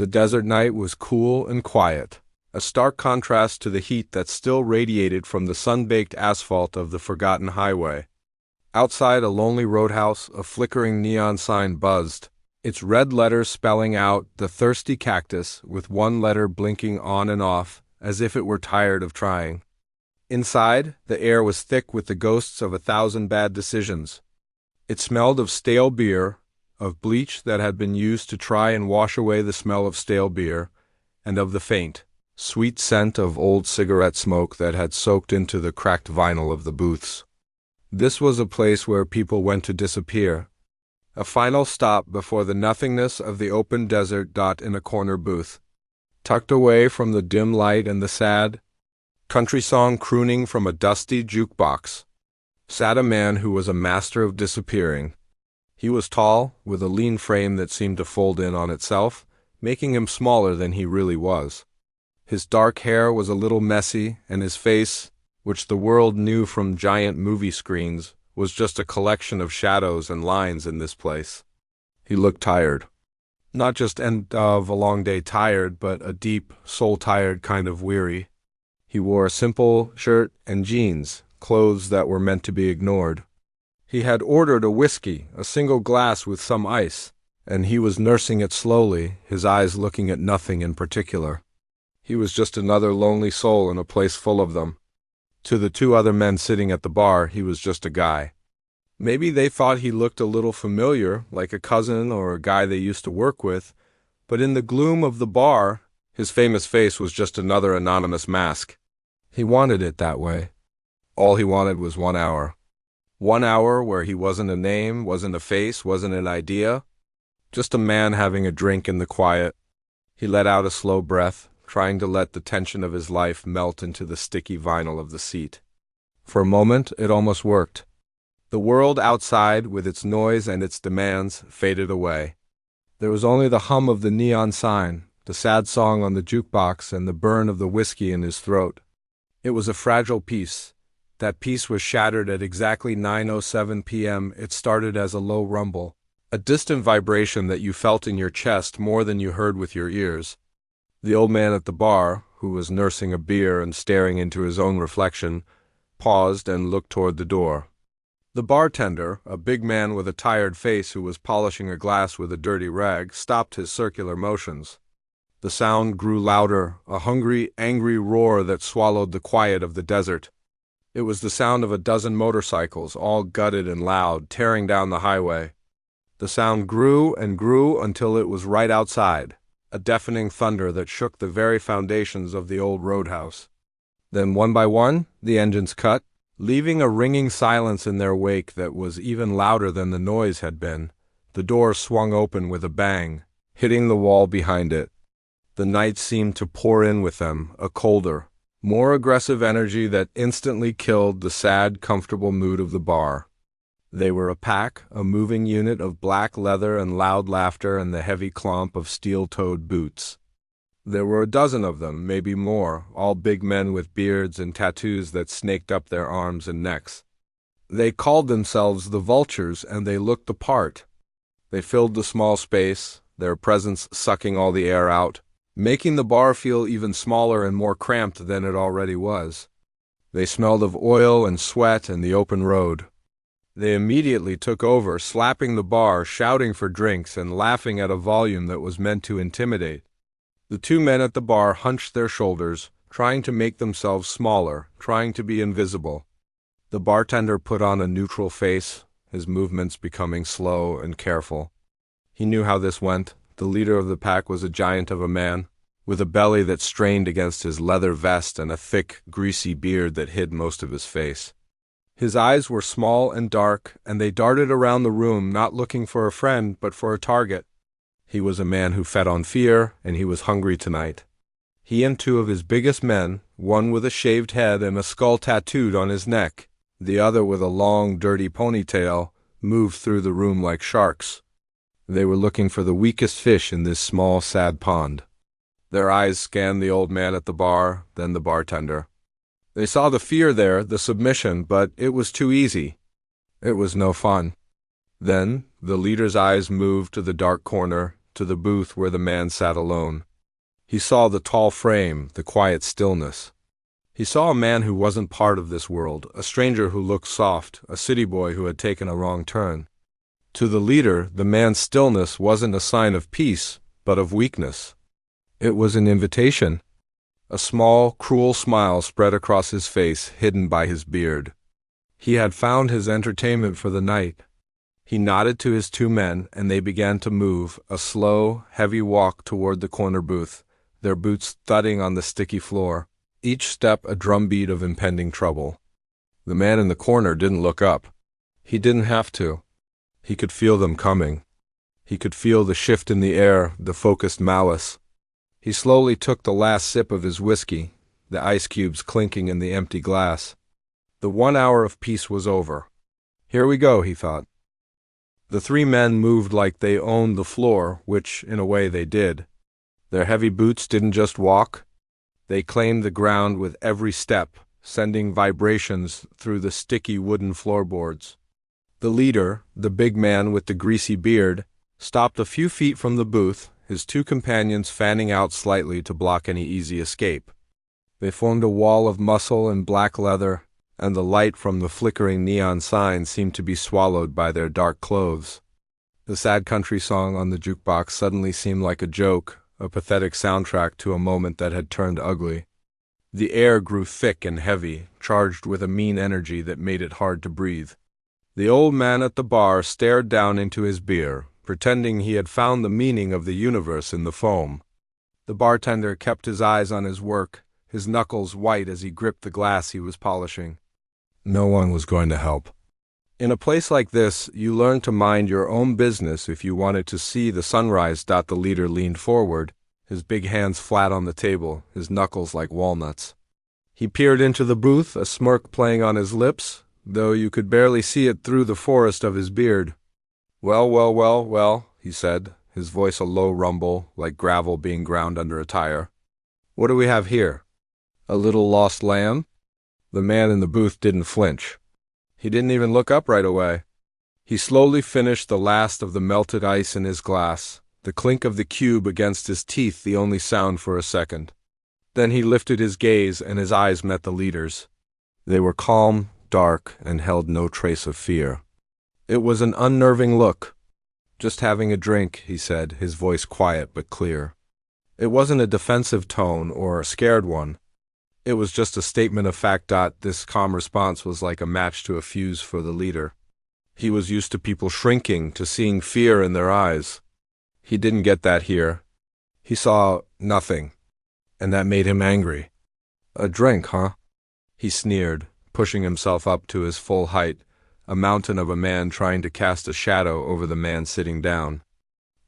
The desert night was cool and quiet, a stark contrast to the heat that still radiated from the sun-baked asphalt of the forgotten highway. Outside a lonely roadhouse, a flickering neon sign buzzed, its red letters spelling out "The Thirsty Cactus," with one letter blinking on and off, as if it were tired of trying. Inside, the air was thick with the ghosts of 1,000 bad decisions. It smelled of stale beer, of bleach that had been used to try and wash away the smell of stale beer, and of the faint, sweet scent of old cigarette smoke that had soaked into the cracked vinyl of the booths. This was a place where people went to disappear, a final stop before the nothingness of the open desert. In a corner booth, tucked away from the dim light and the sad country song crooning from a dusty jukebox, sat a man who was a master of disappearing. He was tall, with a lean frame that seemed to fold in on itself, making him smaller than he really was. His dark hair was a little messy, and his face, which the world knew from giant movie screens, was just a collection of shadows and lines in this place. He looked tired. Not just end of a long day tired, but a deep, soul-tired kind of weary. He wore a simple shirt and jeans, clothes that were meant to be ignored. He had ordered a whiskey, a single glass with some ice, and he was nursing it slowly, his eyes looking at nothing in particular. He was just another lonely soul in a place full of them. To the two other men sitting at the bar, he was just a guy. Maybe they thought he looked a little familiar, like a cousin or a guy they used to work with, but in the gloom of the bar, his famous face was just another anonymous mask. He wanted it that way. All he wanted was 1 hour. 1 hour where he wasn't a name, wasn't a face, wasn't an idea. Just a man having a drink in the quiet. He let out a slow breath, trying to let the tension of his life melt into the sticky vinyl of the seat. For a moment, it almost worked. The world outside, with its noise and its demands, faded away. There was only the hum of the neon sign, the sad song on the jukebox, and the burn of the whiskey in his throat. It was a fragile peace. That peace was shattered at exactly 9:07 p.m. It started as a low rumble, a distant vibration that you felt in your chest more than you heard with your ears. The old man at the bar, who was nursing a beer and staring into his own reflection, paused and looked toward the door. The bartender, a big man with a tired face who was polishing a glass with a dirty rag, stopped his circular motions. The sound grew louder, a hungry, angry roar that swallowed the quiet of the desert. It was the sound of a dozen motorcycles, all gutted and loud, tearing down the highway. The sound grew and grew until it was right outside, a deafening thunder that shook the very foundations of the old roadhouse. Then one by one, the engines cut, leaving a ringing silence in their wake that was even louder than the noise had been. The door swung open with a bang, hitting the wall behind it. The night seemed to pour in with them, a colder, more aggressive energy that instantly killed the sad, comfortable mood of the bar. They were a pack, a moving unit of black leather and loud laughter and the heavy clomp of steel-toed boots. There were a dozen of them, maybe more, all big men with beards and tattoos that snaked up their arms and necks. They called themselves the Vultures, and they looked the part. They filled the small space, their presence sucking all the air out, making the bar feel even smaller and more cramped than it already was. They smelled of oil and sweat and the open road. They immediately took over, slapping the bar, shouting for drinks, and laughing at a volume that was meant to intimidate. The two men at the bar hunched their shoulders, trying to make themselves smaller, trying to be invisible. The bartender put on a neutral face, his movements becoming slow and careful. He knew how this went. The leader of the pack was a giant of a man, with a belly that strained against his leather vest and a thick, greasy beard that hid most of his face. His eyes were small and dark, and they darted around the room, not looking for a friend, but for a target. He was a man who fed on fear, and he was hungry tonight. He and two of his biggest men, one with a shaved head and a skull tattooed on his neck, the other with a long, dirty ponytail, moved through the room like sharks. They were looking for the weakest fish in this small, sad pond. Their eyes scanned the old man at the bar, then the bartender. They saw the fear there, the submission, but it was too easy. It was no fun. Then the leader's eyes moved to the dark corner, to the booth where the man sat alone. He saw the tall frame, the quiet stillness. He saw a man who wasn't part of this world, a stranger who looked soft, a city boy who had taken a wrong turn. To the leader, the man's stillness wasn't a sign of peace, but of weakness. It was an invitation. A small, cruel smile spread across his face, hidden by his beard. He had found his entertainment for the night. He nodded to his two men, and they began to move, a slow, heavy walk toward the corner booth, their boots thudding on the sticky floor, each step a drumbeat of impending trouble. The man in the corner didn't look up. He didn't have to. He could feel them coming. He could feel the shift in the air, the focused malice. He slowly took the last sip of his whiskey, the ice cubes clinking in the empty glass. The 1 hour of peace was over. Here we go, he thought. The three men moved like they owned the floor, which, in a way, they did. Their heavy boots didn't just walk. They claimed the ground with every step, sending vibrations through the sticky wooden floorboards. The leader, the big man with the greasy beard, stopped a few feet from the booth, his two companions fanning out slightly to block any easy escape. They formed a wall of muscle and black leather, and the light from the flickering neon sign seemed to be swallowed by their dark clothes. The sad country song on the jukebox suddenly seemed like a joke, a pathetic soundtrack to a moment that had turned ugly. The air grew thick and heavy, charged with a mean energy that made it hard to breathe. The old man at the bar stared down into his beer, pretending he had found the meaning of the universe in the foam. The bartender kept his eyes on his work, his knuckles white as he gripped the glass he was polishing. No one was going to help. In a place like this, you learned to mind your own business if you wanted to see the sunrise. The leader leaned forward, his big hands flat on the table, his knuckles like walnuts. He peered into the booth, a smirk playing on his lips, though you could barely see it through the forest of his beard. Well, he said, his voice a low rumble, like gravel being ground under a tire. What do we have here? A little lost lamb? The man in the booth didn't flinch. He didn't even look up right away. He slowly finished the last of the melted ice in his glass, the clink of the cube against his teeth the only sound for a second. Then he lifted his gaze and his eyes met the leader's. They were calm, dark, and held no trace of fear. It was an unnerving look. Just having a drink, he said, his voice quiet but clear. It wasn't a defensive tone or a scared one. It was just a statement of fact. This calm response was like a match to a fuse for the leader. He was used to people shrinking, to seeing fear in their eyes. He didn't get that here. He saw nothing, and that made him angry. A drink, huh? He sneered, pushing himself up to his full height, a mountain of a man trying to cast a shadow over the man sitting down.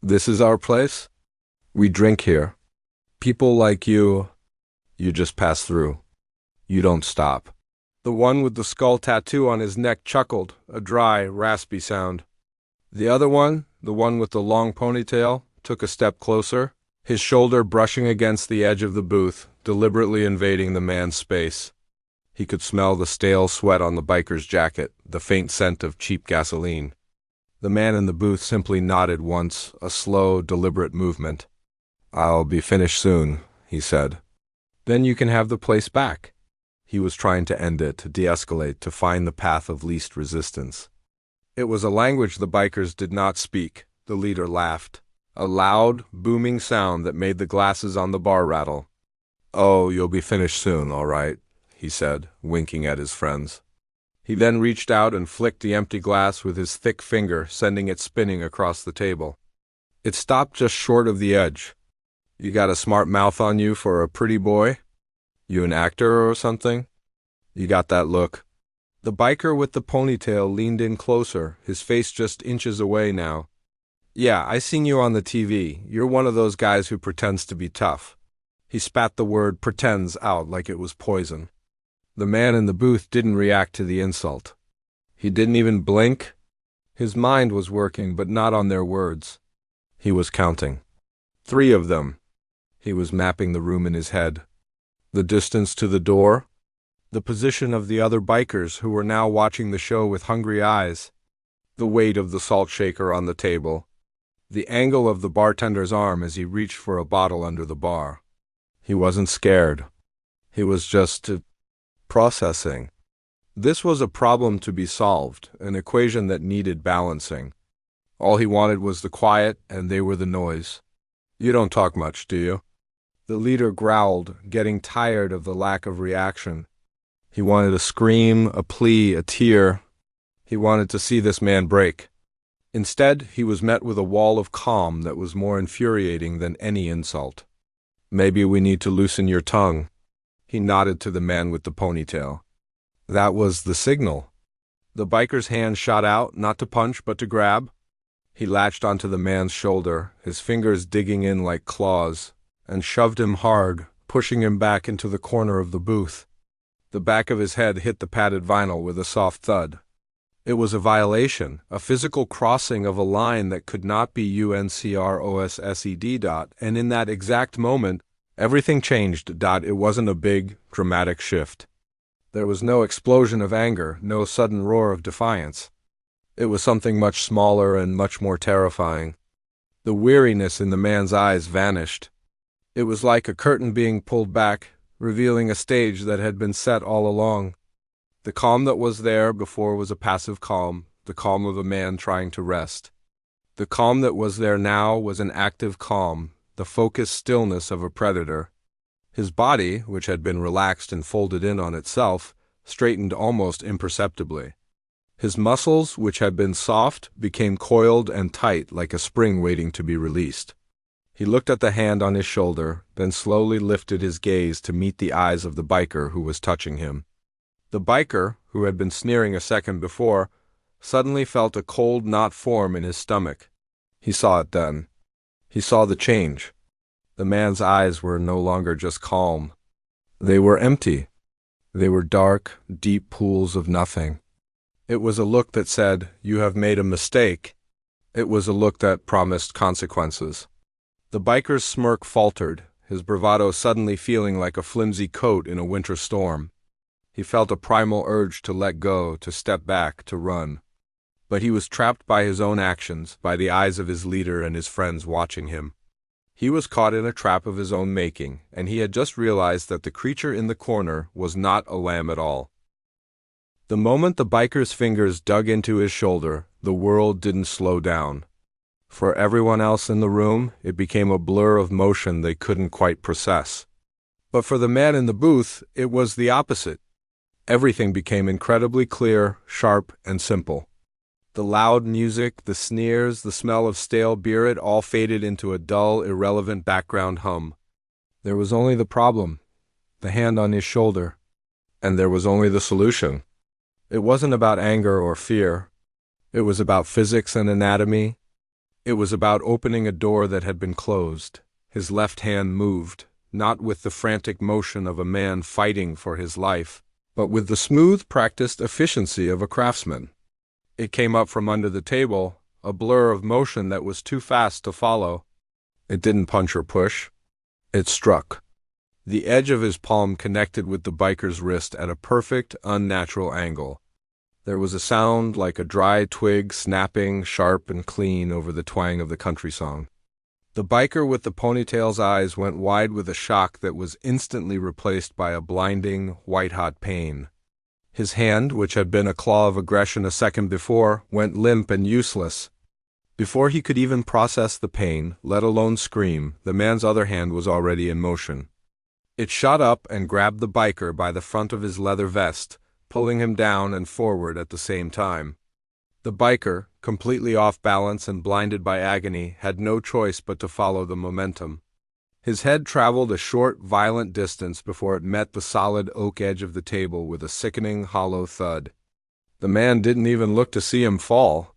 This is our place? We drink here. People like you just pass through. You don't stop. The one with the skull tattoo on his neck chuckled, a dry, raspy sound. The other one, the one with the long ponytail, took a step closer, his shoulder brushing against the edge of the booth, deliberately invading the man's space. He could smell the stale sweat on the biker's jacket, the faint scent of cheap gasoline. The man in the booth simply nodded once, a slow, deliberate movement. I'll be finished soon, he said. Then you can have the place back. He was trying to end it, to de-escalate, to find the path of least resistance. It was a language the bikers did not speak. The leader laughed, a loud, booming sound that made the glasses on the bar rattle. Oh, you'll be finished soon, all right, he said, winking at his friends. He then reached out and flicked the empty glass with his thick finger, sending it spinning across the table. It stopped just short of the edge. You got a smart mouth on you for a pretty boy? You an actor or something? You got that look. The biker with the ponytail leaned in closer, his face just inches away now. Yeah, I seen you on the TV. You're one of those guys who pretends to be tough. He spat the word pretends out like it was poison. The man in the booth didn't react to the insult. He didn't even blink. His mind was working, but not on their words. He was counting. 3 of them. He was mapping the room in his head. The distance to the door. The position of the other bikers who were now watching the show with hungry eyes. The weight of the salt shaker on the table. the angle of the bartender's arm as he reached for a bottle under the bar. He wasn't scared. He was just processing. This was a problem to be solved, an equation that needed balancing. All he wanted was the quiet, and they were the noise. "You don't talk much, do you?" The leader growled, getting tired of the lack of reaction. He wanted a scream, a plea, a tear. He wanted to see this man break. Instead, he was met with a wall of calm that was more infuriating than any insult. "Maybe we need to loosen your tongue." He nodded to the man with the ponytail. That was the signal. The biker's hand shot out, not to punch, but to grab. He latched onto the man's shoulder, his fingers digging in like claws, and shoved him hard, pushing him back into the corner of the booth. The back of his head hit the padded vinyl with a soft thud. It was a violation, a physical crossing of a line that could not be UNCROSSED. And in that exact moment, everything changed. It wasn't a big, dramatic shift. There was no explosion of anger, no sudden roar of defiance. It was something much smaller and much more terrifying. The weariness in the man's eyes vanished. It was like a curtain being pulled back, revealing a stage that had been set all along. The calm that was there before was a passive calm, the calm of a man trying to rest. The calm that was there now was an active calm, the focused stillness of a predator. His body, which had been relaxed and folded in on itself, straightened almost imperceptibly. His muscles, which had been soft, became coiled and tight like a spring waiting to be released. He looked at the hand on his shoulder, then slowly lifted his gaze to meet the eyes of the biker who was touching him. The biker, who had been sneering a second before, suddenly felt a cold knot form in his stomach. He saw it then. He saw the change. The man's eyes were no longer just calm. They were empty. They were dark, deep pools of nothing. It was a look that said, "You have made a mistake." It was a look that promised consequences. The biker's smirk faltered, his bravado suddenly feeling like a flimsy coat in a winter storm. He felt a primal urge to let go, to step back, to run. But he was trapped by his own actions, by the eyes of his leader and his friends watching him. He was caught in a trap of his own making, and he had just realized that the creature in the corner was not a lamb at all. The moment the biker's fingers dug into his shoulder, the world didn't slow down. For everyone else in the room, it became a blur of motion they couldn't quite process. But for the man in the booth, it was the opposite. Everything became incredibly clear, sharp, and simple. The loud music, the sneers, the smell of stale beer, it all faded into a dull, irrelevant background hum. There was only the problem, the hand on his shoulder, and there was only the solution. It wasn't about anger or fear. It was about physics and anatomy. It was about opening a door that had been closed. His left hand moved, not with the frantic motion of a man fighting for his life, but with the smooth, practiced efficiency of a craftsman. It came up from under the table, a blur of motion that was too fast to follow. It didn't punch or push. It struck. The edge of his palm connected with the biker's wrist at a perfect, unnatural angle. There was a sound like a dry twig snapping, sharp and clean over the twang of the country song. The biker with the ponytail's eyes went wide with a shock that was instantly replaced by a blinding, white-hot pain. His hand, which had been a claw of aggression a second before, went limp and useless. Before he could even process the pain, let alone scream, the man's other hand was already in motion. It shot up and grabbed the biker by the front of his leather vest, pulling him down and forward at the same time. The biker, completely off balance and blinded by agony, had no choice but to follow the momentum. His head traveled a short, violent distance before it met the solid oak edge of the table with a sickening, hollow thud. The man didn't even look to see him fall.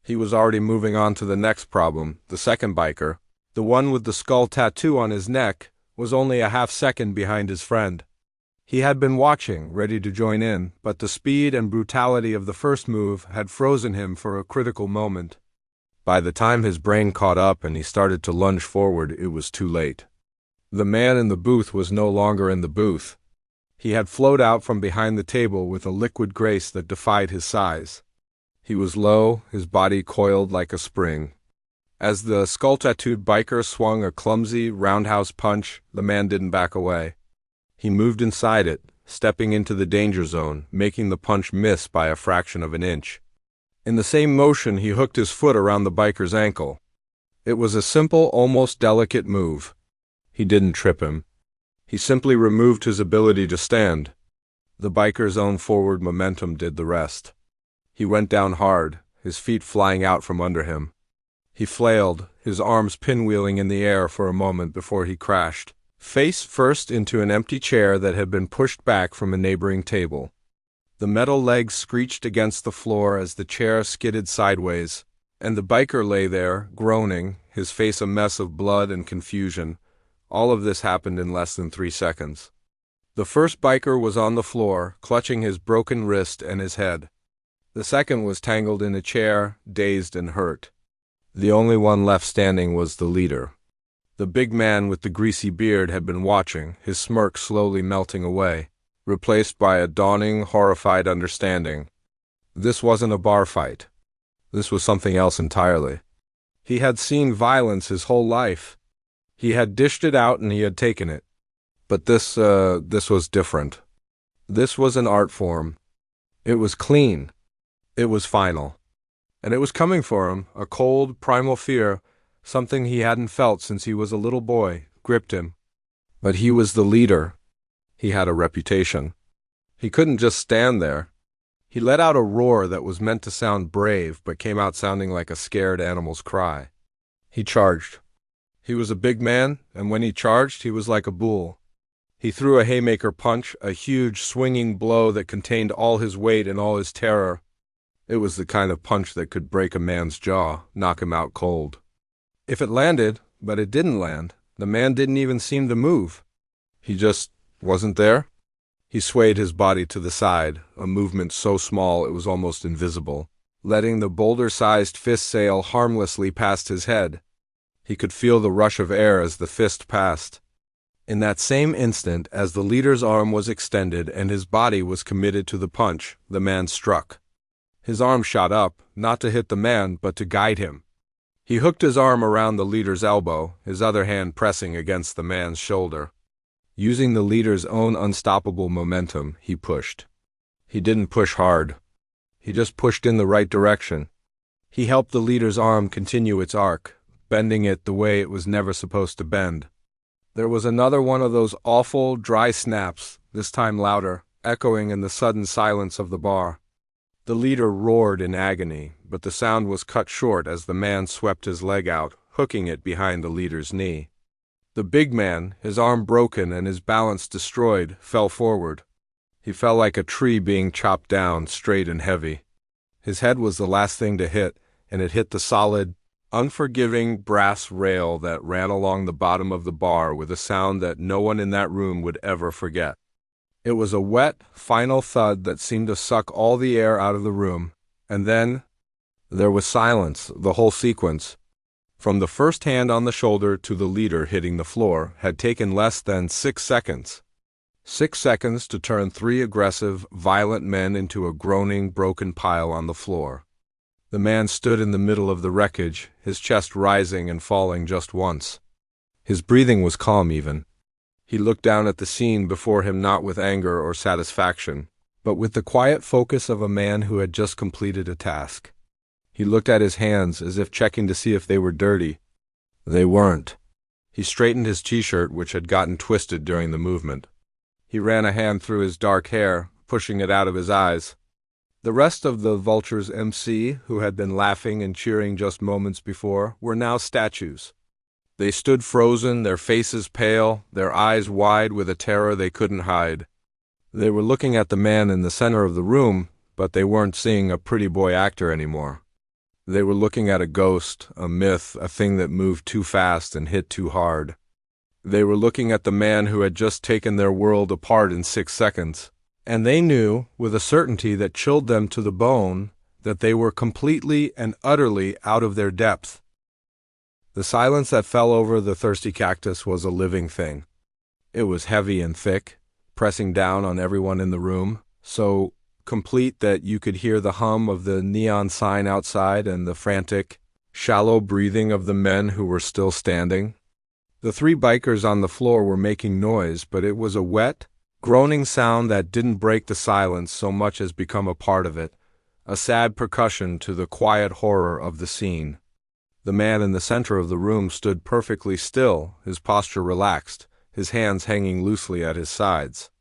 He was already moving on to the next problem. The second biker, the one with the skull tattoo on his neck, was only a half-second behind his friend. He had been watching, ready to join in, but the speed and brutality of the first move had frozen him for a critical moment. By the time his brain caught up and he started to lunge forward, it was too late. The man in the booth was no longer in the booth. He had flowed out from behind the table with a liquid grace that defied his size. He was low, his body coiled like a spring. As the skull-tattooed biker swung a clumsy roundhouse punch, the man didn't back away. He moved inside it, stepping into the danger zone, making the punch miss by a fraction of an inch. In the same motion, he hooked his foot around the biker's ankle. It was a simple, almost delicate move. He didn't trip him. He simply removed his ability to stand. The biker's own forward momentum did the rest. He went down hard, his feet flying out from under him. He flailed, his arms pinwheeling in the air for a moment before he crashed, face first into an empty chair that had been pushed back from a neighboring table. The metal legs screeched against the floor as the chair skidded sideways, and the biker lay there, groaning, his face a mess of blood and confusion. All of this happened in less than 3 seconds. The first biker was on the floor, clutching his broken wrist and his head. The second was tangled in a chair, dazed and hurt. The only one left standing was the leader. The big man with the greasy beard had been watching, his smirk slowly melting away, replaced by a dawning, horrified understanding. This wasn't a bar fight. This was something else entirely. He had seen violence his whole life. He had dished it out and he had taken it. But this was different. This was an art form. It was clean. It was final. And it was coming for him, a cold, primal fear, something he hadn't felt since he was a little boy, gripped him. But he was the leader. He had a reputation. He couldn't just stand there. He let out a roar that was meant to sound brave, but came out sounding like a scared animal's cry. He charged. He was a big man, and when he charged, he was like a bull. He threw a haymaker punch, a huge, swinging blow that contained all his weight and all his terror. It was the kind of punch that could break a man's jaw, knock him out cold. If it landed, but it didn't land, the man didn't even seem to move. He just wasn't there. He swayed his body to the side, a movement so small it was almost invisible, letting the boulder-sized fist sail harmlessly past his head. He could feel the rush of air as the fist passed. In that same instant, as the leader's arm was extended and his body was committed to the punch, the man struck. His arm shot up, not to hit the man, but to guide him. He hooked his arm around the leader's elbow, his other hand pressing against the man's shoulder. Using the leader's own unstoppable momentum, he pushed. He didn't push hard. He just pushed in the right direction. He helped the leader's arm continue its arc, bending it the way it was never supposed to bend. There was another one of those awful, dry snaps, this time louder, echoing in the sudden silence of the bar. The leader roared in agony, but the sound was cut short as the man swept his leg out, hooking it behind the leader's knee. The big man, his arm broken and his balance destroyed, fell forward. He fell like a tree being chopped down, straight and heavy. His head was the last thing to hit, and it hit the solid, unforgiving brass rail that ran along the bottom of the bar with a sound that no one in that room would ever forget. It was a wet, final thud that seemed to suck all the air out of the room, and then there was silence, the whole sequence. From the first hand on the shoulder to the leader hitting the floor had taken less than 6 seconds. 6 seconds to turn 3 aggressive, violent men into a groaning, broken pile on the floor. The man stood in the middle of the wreckage, his chest rising and falling just once. His breathing was calm even. He looked down at the scene before him not with anger or satisfaction, but with the quiet focus of a man who had just completed a task. He looked at his hands as if checking to see if they were dirty. They weren't. He straightened his t-shirt, which had gotten twisted during the movement. He ran a hand through his dark hair, pushing it out of his eyes. The rest of the Vulture's MC, who had been laughing and cheering just moments before, were now statues. They stood frozen, their faces pale, their eyes wide with a terror they couldn't hide. They were looking at the man in the center of the room, but they weren't seeing a pretty boy actor anymore. They were looking at a ghost, a myth, a thing that moved too fast and hit too hard. They were looking at the man who had just taken their world apart in 6 seconds. And they knew, with a certainty that chilled them to the bone, that they were completely and utterly out of their depth. The silence that fell over the thirsty cactus was a living thing. It was heavy and thick, pressing down on everyone in the room, so complete that you could hear the hum of the neon sign outside and the frantic, shallow breathing of the men who were still standing. The three bikers on the floor were making noise, but it was a wet, groaning sound that didn't break the silence so much as become a part of it, a sad percussion to the quiet horror of the scene. The man in the center of the room stood perfectly still, his posture relaxed, his hands hanging loosely at his sides.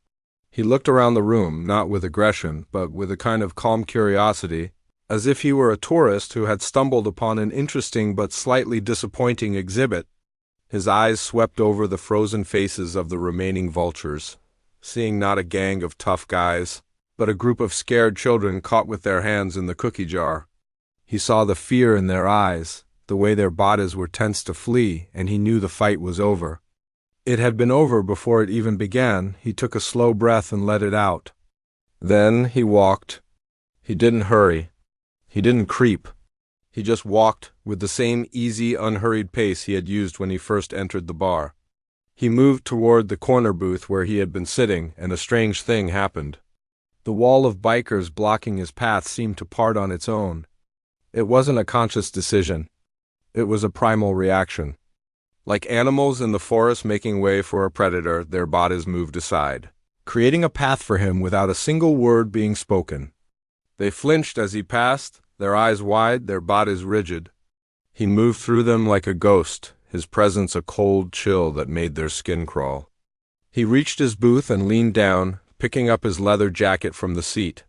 He looked around the room, not with aggression, but with a kind of calm curiosity, as if he were a tourist who had stumbled upon an interesting but slightly disappointing exhibit. His eyes swept over the frozen faces of the remaining vultures, seeing not a gang of tough guys, but a group of scared children caught with their hands in the cookie jar. He saw the fear in their eyes, the way their bodies were tense to flee, and he knew the fight was over. It had been over before it even began. He took a slow breath and let it out. Then he walked. He didn't hurry. He didn't creep. He just walked with the same easy, unhurried pace he had used when he first entered the bar. He moved toward the corner booth where he had been sitting, and a strange thing happened. The wall of bikers blocking his path seemed to part on its own. It wasn't a conscious decision. It was a primal reaction. Like animals in the forest making way for a predator, their bodies moved aside, creating a path for him without a single word being spoken. They flinched as he passed, their eyes wide, their bodies rigid. He moved through them like a ghost, his presence a cold chill that made their skin crawl. He reached his booth and leaned down, picking up his leather jacket from the seat.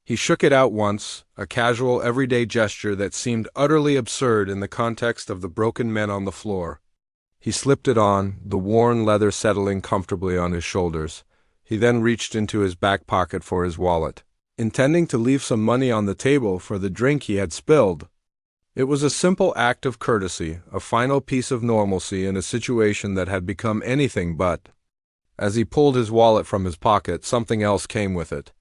He shook it out once, a casual, everyday gesture that seemed utterly absurd in the context of the broken men on the floor. He slipped it on, the worn leather settling comfortably on his shoulders. He then reached into his back pocket for his wallet, intending to leave some money on the table for the drink he had spilled. It was a simple act of courtesy, a final piece of normalcy in a situation that had become anything but. As he pulled his wallet from his pocket, something else came with it.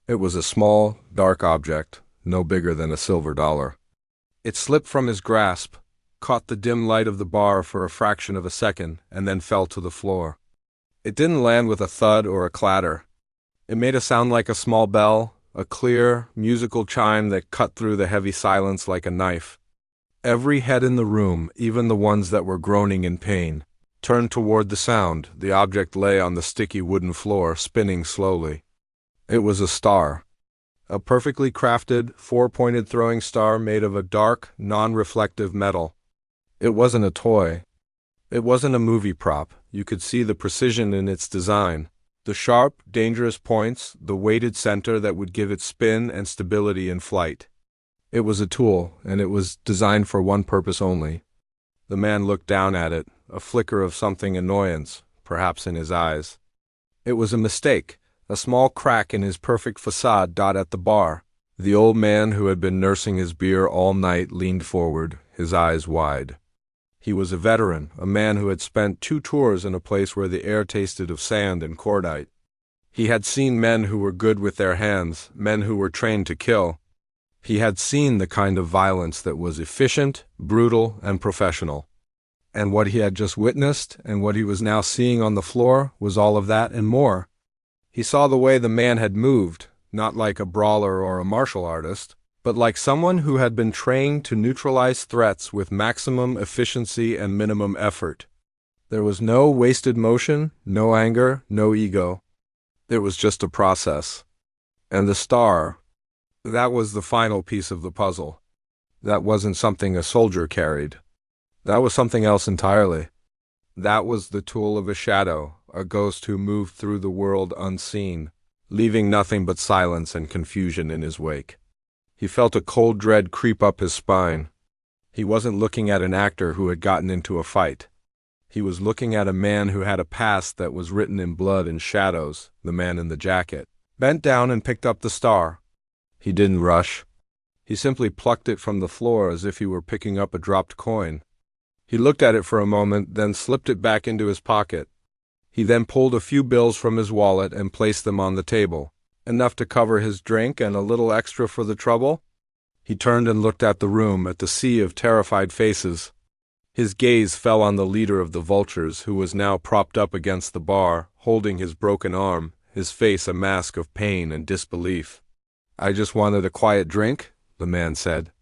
It was a small, dark object, no bigger than a silver dollar. It slipped from his grasp, caught the dim light of the bar for a fraction of a second, and then fell to the floor. It didn't land with a thud or a clatter. It made a sound like a small bell, a clear, musical chime that cut through the heavy silence like a knife. Every head in the room, even the ones that were groaning in pain, turned toward the sound. The object lay on the sticky wooden floor, spinning slowly. It was a star. A perfectly crafted, four-pointed throwing star made of a dark, non-reflective metal. It wasn't a toy. It wasn't a movie prop. You could see the precision in its design. The sharp, dangerous points, the weighted center that would give it spin and stability in flight. It was a tool, and it was designed for one purpose only. The man looked down at it, a flicker of something annoyance, perhaps in his eyes. It was a mistake, a small crack in his perfect facade dot at the bar. The old man who had been nursing his beer all night leaned forward, his eyes wide. He was a veteran, a man who had spent 2 tours in a place where the air tasted of sand and cordite. He had seen men who were good with their hands, men who were trained to kill. He had seen the kind of violence that was efficient, brutal, and professional. And what he had just witnessed, and what he was now seeing on the floor, was all of that and more. He saw the way the man had moved, not like a brawler or a martial artist, but like someone who had been trained to neutralize threats with maximum efficiency and minimum effort. There was no wasted motion, no anger, no ego. There was just a process. And the star, that was the final piece of the puzzle. That wasn't something a soldier carried. That was something else entirely. That was the tool of a shadow, a ghost who moved through the world unseen, leaving nothing but silence and confusion in his wake. He felt a cold dread creep up his spine. He wasn't looking at an actor who had gotten into a fight. He was looking at a man who had a past that was written in blood and shadows, the man in the jacket. Bent down and picked up the star. He didn't rush. He simply plucked it from the floor as if he were picking up a dropped coin. He looked at it for a moment, then slipped it back into his pocket. He then pulled a few bills from his wallet and placed them on the table. Enough to cover his drink and a little extra for the trouble? He turned and looked at the room, at the sea of terrified faces. His gaze fell on the leader of the vultures, who was now propped up against the bar, holding his broken arm, his face a mask of pain and disbelief. "I just wanted a quiet drink," the man said.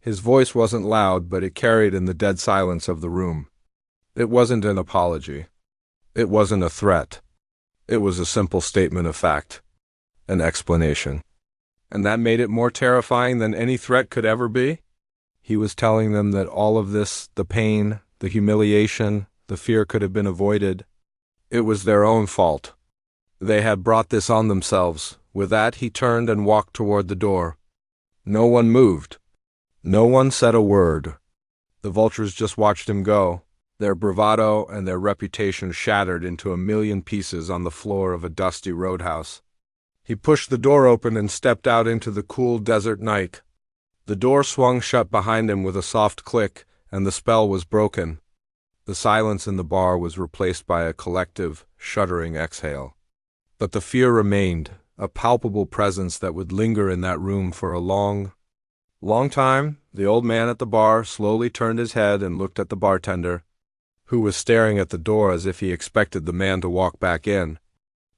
His voice wasn't loud, but it carried in the dead silence of the room. It wasn't an apology. It wasn't a threat. It was a simple statement of fact. An explanation. And that made it more terrifying than any threat could ever be. He was telling them that all of this, the pain, the humiliation, the fear could have been avoided. It was their own fault. They had brought this on themselves. With that, he turned and walked toward the door. No one moved. No one said a word. The vultures just watched him go, their bravado and their reputation shattered into a million pieces on the floor of a dusty roadhouse. He pushed the door open and stepped out into the cool desert night. The door swung shut behind him with a soft click, and the spell was broken. The silence in the bar was replaced by a collective, shuddering exhale. But the fear remained, a palpable presence that would linger in that room for a long time. The old man at the bar slowly turned his head and looked at the bartender, who was staring at the door as if he expected the man to walk back in.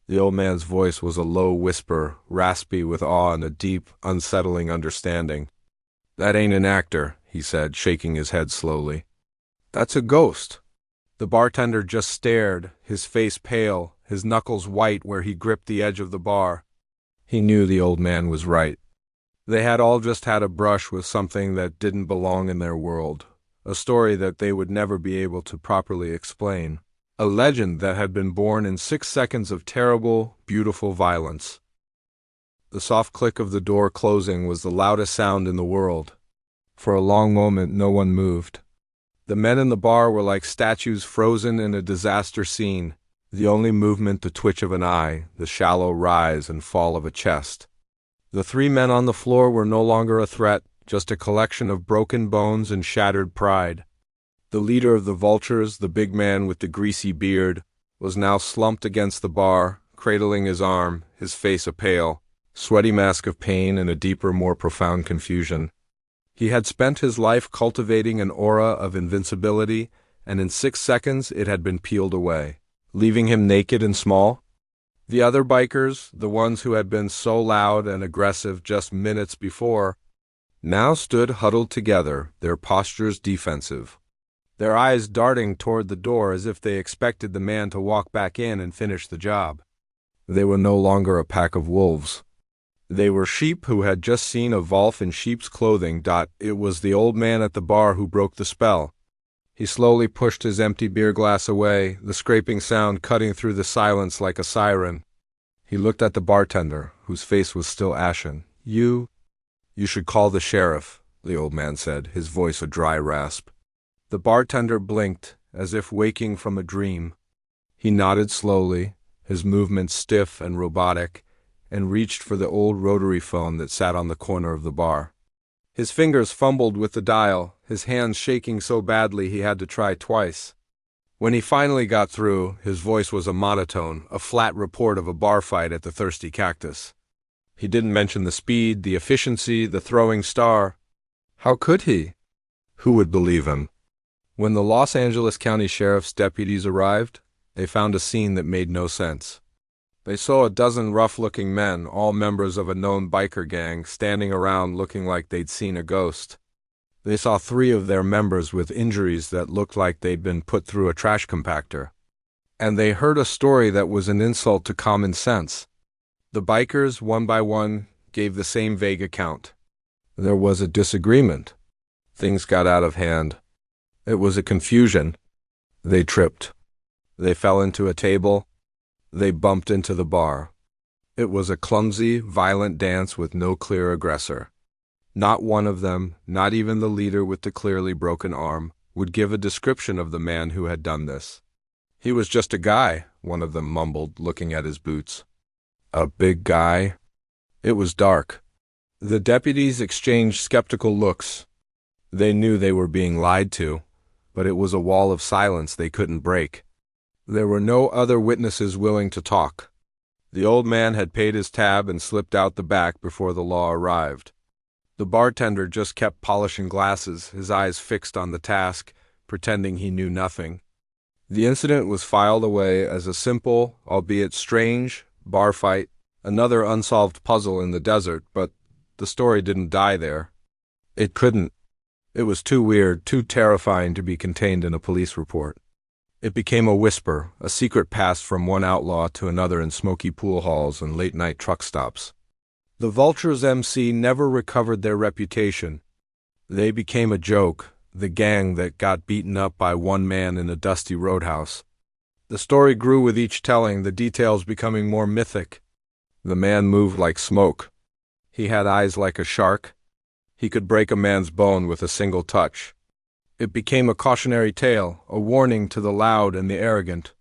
The old man's voice was a low whisper, raspy with awe and a deep, unsettling understanding. "That ain't an actor," he said, shaking his head slowly. "That's a ghost." The bartender just stared, his face pale, his knuckles white where he gripped the edge of the bar. He knew the old man was right. They had all just had a brush with something that didn't belong in their world, a story that they would never be able to properly explain, a legend that had been born in 6 seconds of terrible, beautiful violence. The soft click of the door closing was the loudest sound in the world. For a long moment, no one moved. The men in the bar were like statues frozen in a disaster scene, the only movement the twitch of an eye, the shallow rise and fall of a chest. The 3 men on the floor were no longer a threat, just a collection of broken bones and shattered pride. The leader of the vultures, the big man with the greasy beard, was now slumped against the bar, cradling his arm, his face a pale, sweaty mask of pain and a deeper, more profound confusion. He had spent his life cultivating an aura of invincibility, and in 6 seconds it had been peeled away, leaving him naked and small. The other bikers, the ones who had been so loud and aggressive just minutes before, now stood huddled together, their postures defensive, their eyes darting toward the door as if they expected the man to walk back in and finish the job. They were no longer a pack of wolves. They were sheep who had just seen a wolf in sheep's clothing. It was the old man at the bar who broke the spell. He slowly pushed his empty beer glass away, the scraping sound cutting through the silence like a siren. He looked at the bartender, whose face was still ashen. You should call the sheriff," the old man said, his voice a dry rasp. The bartender blinked, as if waking from a dream. He nodded slowly, his movements stiff and robotic, and reached for the old rotary phone that sat on the corner of the bar. His fingers fumbled with the dial, his hands shaking so badly he had to try twice. When he finally got through, his voice was a monotone, a flat report of a bar fight at the Thirsty Cactus. He didn't mention the speed, the efficiency, the throwing star. How could he? Who would believe him? When the Los Angeles County Sheriff's deputies arrived, they found a scene that made no sense. They saw a dozen rough-looking men, all members of a known biker gang, standing around looking like they'd seen a ghost. They saw 3 of their members with injuries that looked like they'd been put through a trash compactor. And they heard a story that was an insult to common sense. The bikers, one by one, gave the same vague account. There was a disagreement. Things got out of hand. It was a confusion. They tripped. They fell into a table. They bumped into the bar. It was a clumsy, violent dance with no clear aggressor. Not one of them, not even the leader with the clearly broken arm, would give a description of the man who had done this. "He was just a guy," one of them mumbled, looking at his boots. "A big guy?" It was dark. The deputies exchanged skeptical looks. They knew they were being lied to, but it was a wall of silence they couldn't break. There were no other witnesses willing to talk. The old man had paid his tab and slipped out the back before the law arrived. The bartender just kept polishing glasses, his eyes fixed on the task, pretending he knew nothing. The incident was filed away as a simple, albeit strange, bar fight, another unsolved puzzle in the desert, but the story didn't die there. It couldn't. It was too weird, too terrifying to be contained in a police report. It became a whisper, a secret passed from one outlaw to another in smoky pool halls and late-night truck stops. The Vultures MC never recovered their reputation. They became a joke, the gang that got beaten up by one man in a dusty roadhouse. The story grew with each telling, the details becoming more mythic. The man moved like smoke. He had eyes like a shark. He could break a man's bone with a single touch. It became a cautionary tale, a warning to the loud and the arrogant.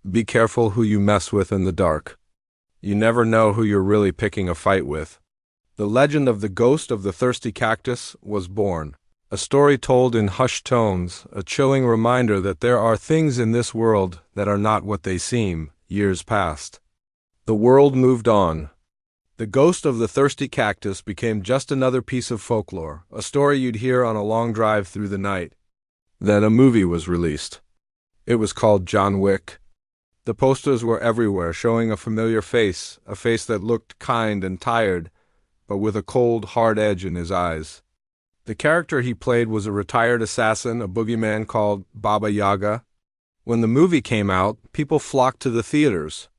Be careful who you mess with in the dark. You never know who you're really picking a fight with. The legend of the ghost of the thirsty cactus was born. A story told in hushed tones, a chilling reminder that there are things in this world that are not what they seem. Years passed. The world moved on. The ghost of the thirsty cactus became just another piece of folklore, a story you'd hear on a long drive through the night. Then a movie was released. It was called John Wick. The posters were everywhere, showing a familiar face, a face that looked kind and tired, but with a cold, hard edge in his eyes. The character he played was a retired assassin, a boogeyman called Baba Yaga. When the movie came out, people flocked to the theaters.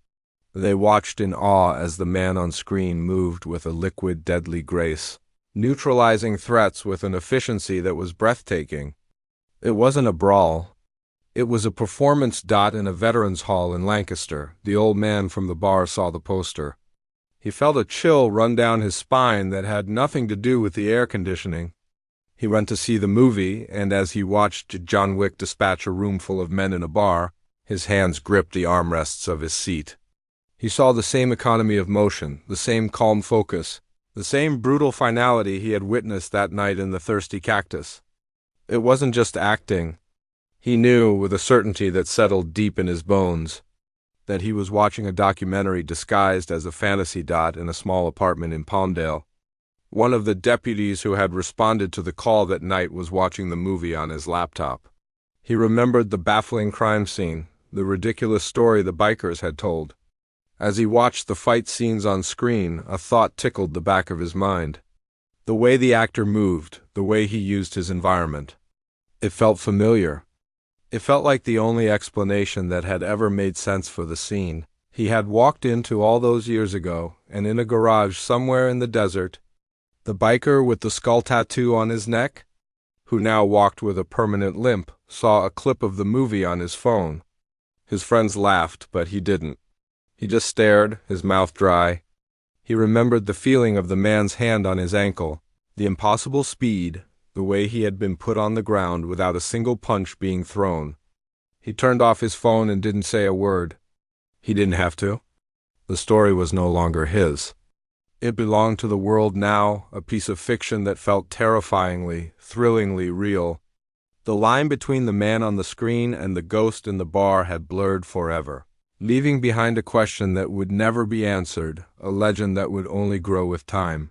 They watched in awe as the man on screen moved with a liquid, deadly grace, neutralizing threats with an efficiency that was breathtaking. It wasn't a brawl. It was a performance dot in a veterans hall in Lancaster. The old man from the bar saw the poster. He felt a chill run down his spine that had nothing to do with the air conditioning. He went to see the movie, and as he watched John Wick dispatch a room full of men in a bar, his hands gripped the armrests of his seat. He saw the same economy of motion, the same calm focus, the same brutal finality he had witnessed that night in the thirsty cactus. It wasn't just acting. He knew, with a certainty that settled deep in his bones, that he was watching a documentary disguised as a fantasy dot in a small apartment in Palmdale. One of the deputies who had responded to the call that night was watching the movie on his laptop. He remembered the baffling crime scene, the ridiculous story the bikers had told. As he watched the fight scenes on screen, a thought tickled the back of his mind. The way the actor moved, the way he used his environment. It felt familiar. It felt like the only explanation that had ever made sense for the scene he had walked into all those years ago, and in a garage somewhere in the desert, the biker with the skull tattoo on his neck, who now walked with a permanent limp, saw a clip of the movie on his phone. His friends laughed, but he didn't. He just stared, his mouth dry. He remembered the feeling of the man's hand on his ankle, the impossible speed, the way he had been put on the ground without a single punch being thrown. He turned off his phone and didn't say a word. He didn't have to. The story was no longer his. It belonged to the world now, a piece of fiction that felt terrifyingly, thrillingly real. The line between the man on the screen and the ghost in the bar had blurred forever, leaving behind a question that would never be answered, a legend that would only grow with time.